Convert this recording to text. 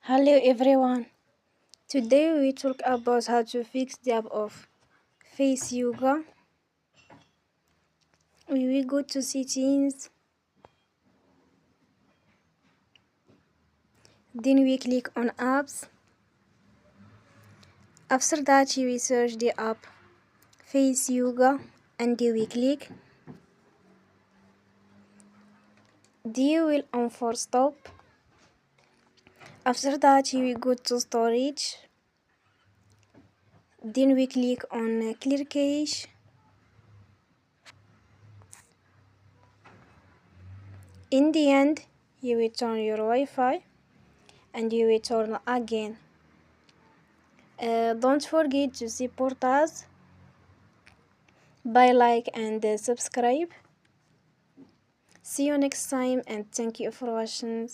Hello everyone. Today we talk about how to fix the app of Face Yoga. We will go to settings, then we click on apps. After that we search the app Face Yoga and we click. Then we will on for stop. After that we go to storage. Then we click on clear cache. In the end, you will turn your Wi-Fi and you will turn again. Don't forget to support us by like and subscribe. See you next time and thank you for watching.